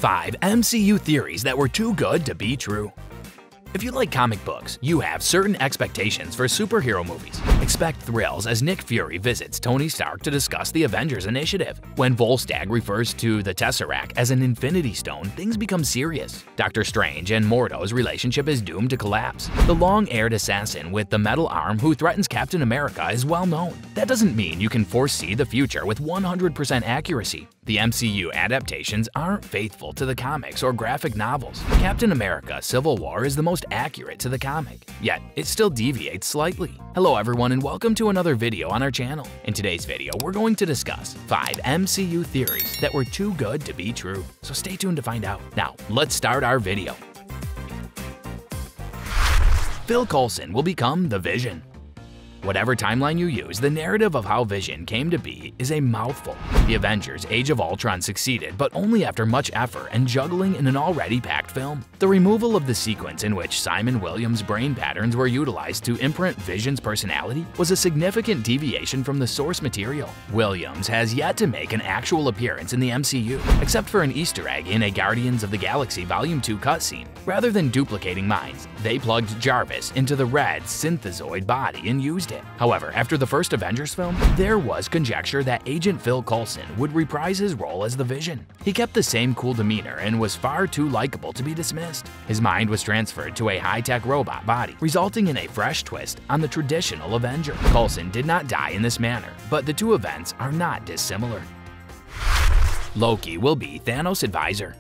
5 MCU theories that were too good to be true. If you like comic books, you have certain expectations for superhero movies. Expect thrills as Nick Fury visits Tony Stark to discuss the Avengers Initiative. When Volstagg refers to the Tesseract as an Infinity Stone, things become serious. Doctor Strange and Mordo's relationship is doomed to collapse. The long-haired assassin with the metal arm who threatens Captain America is well known. That doesn't mean you can foresee the future with 100% accuracy. The MCU adaptations aren't faithful to the comics or graphic novels. Captain America: Civil War is the most accurate to the comic, yet it still deviates slightly. Hello everyone and welcome to another video on our channel. In today's video, we're going to discuss 5 MCU theories that were too good to be true. So stay tuned to find out. Now, let's start our video. Phil Coulson will become the Vision. Whatever timeline you use, the narrative of how Vision came to be is a mouthful. The Avengers: Age of Ultron succeeded, but only after much effort and juggling in an already packed film. The removal of the sequence in which Simon Williams' brain patterns were utilized to imprint Vision's personality was a significant deviation from the source material. Williams has yet to make an actual appearance in the MCU, except for an Easter egg in a Guardians of the Galaxy Volume 2 cutscene. Rather than duplicating minds, they plugged Jarvis into the red synthezoid body and used it. However, after the first Avengers film, there was conjecture that Agent Phil Coulson would reprise his role as the Vision. He kept the same cool demeanor and was far too likable to be dismissed. His mind was transferred to a high-tech robot body, resulting in a fresh twist on the traditional Avenger. Coulson did not die in this manner, but the two events are not dissimilar. Loki will be Thanos' advisor.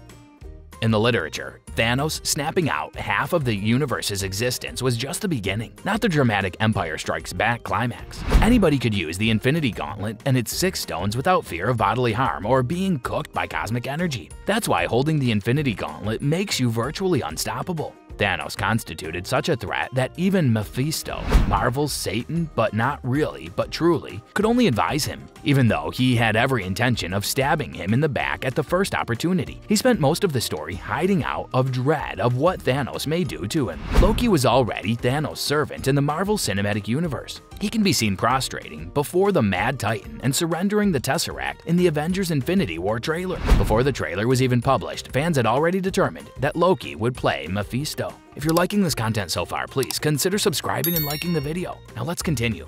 In the literature, Thanos snapping out half of the universe's existence was just the beginning, not the dramatic Empire Strikes Back climax. Anybody could use the Infinity Gauntlet and its 6 stones without fear of bodily harm or being cooked by cosmic energy. That's why holding the Infinity Gauntlet makes you virtually unstoppable. Thanos constituted such a threat that even Mephisto, Marvel's Satan but not really but truly, could only advise him, even though he had every intention of stabbing him in the back at the first opportunity. He spent most of the story hiding out of dread of what Thanos may do to him. Loki was already Thanos' servant in the Marvel Cinematic Universe. He can be seen prostrating before the Mad Titan and surrendering the Tesseract in the Avengers Infinity War trailer. Before the trailer was even published, fans had already determined that Loki would play Mephisto. If you're liking this content so far, please consider subscribing and liking the video. Now let's continue.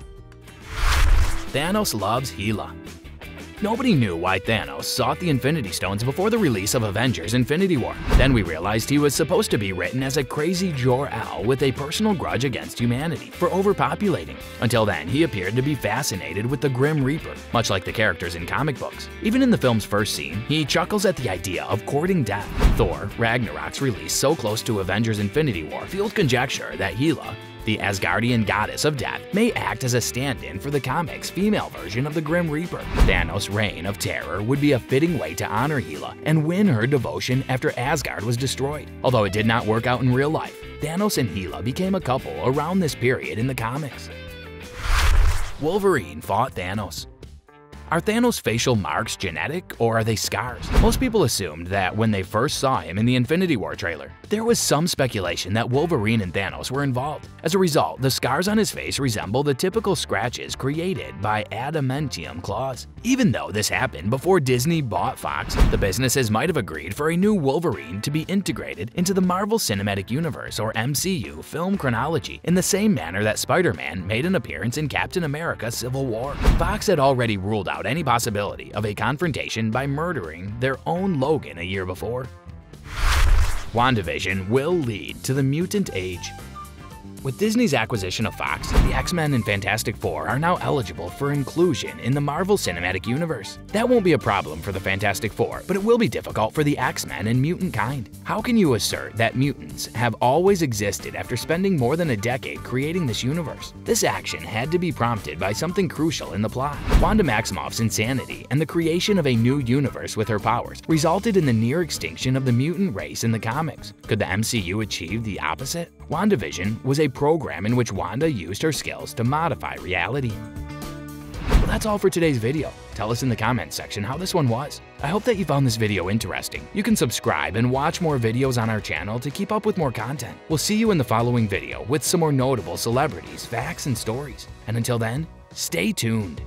Thanos loves Hela. Nobody knew why Thanos sought the Infinity Stones before the release of Avengers Infinity War. Then we realized he was supposed to be written as a crazy Jor-El with a personal grudge against humanity for overpopulating. Until then, he appeared to be fascinated with the Grim Reaper, much like the characters in comic books. Even in the film's first scene, he chuckles at the idea of courting death. Thor: Ragnarok's release so close to Avengers Infinity War fueled conjecture that Hela, the Asgardian goddess of death, may act as a stand-in for the comics' female version of the Grim Reaper. Thanos' reign of terror would be a fitting way to honor Hela and win her devotion after Asgard was destroyed. Although it did not work out in real life, Thanos and Hela became a couple around this period in the comics. Wolverine fought Thanos. Are Thanos' facial marks genetic, or are they scars? Most people assumed that when they first saw him in the Infinity War trailer. There was some speculation that Wolverine and Thanos were involved. As a result, the scars on his face resemble the typical scratches created by adamantium claws. Even though this happened before Disney bought Fox, the businesses might have agreed for a new Wolverine to be integrated into the Marvel Cinematic Universe or MCU film chronology in the same manner that Spider-Man made an appearance in Captain America: Civil War. Fox had already ruled out any possibility of a confrontation by murdering their own Logan a year before. WandaVision will lead to the mutant age. With Disney's acquisition of Fox, the X-Men and Fantastic Four are now eligible for inclusion in the Marvel Cinematic Universe. That won't be a problem for the Fantastic Four, but it will be difficult for the X-Men and mutant kind. How can you assert that mutants have always existed after spending more than a decade creating this universe? This action had to be prompted by something crucial in the plot. Wanda Maximoff's insanity and the creation of a new universe with her powers resulted in the near extinction of the mutant race in the comics. Could the MCU achieve the opposite? WandaVision was a program in which Wanda used her skills to modify reality. Well, that's all for today's video. Tell us in the comments section how this one was. I hope that you found this video interesting. You can subscribe and watch more videos on our channel to keep up with more content. We'll see you in the following video with some more notable celebrities, facts, and stories. And until then, stay tuned.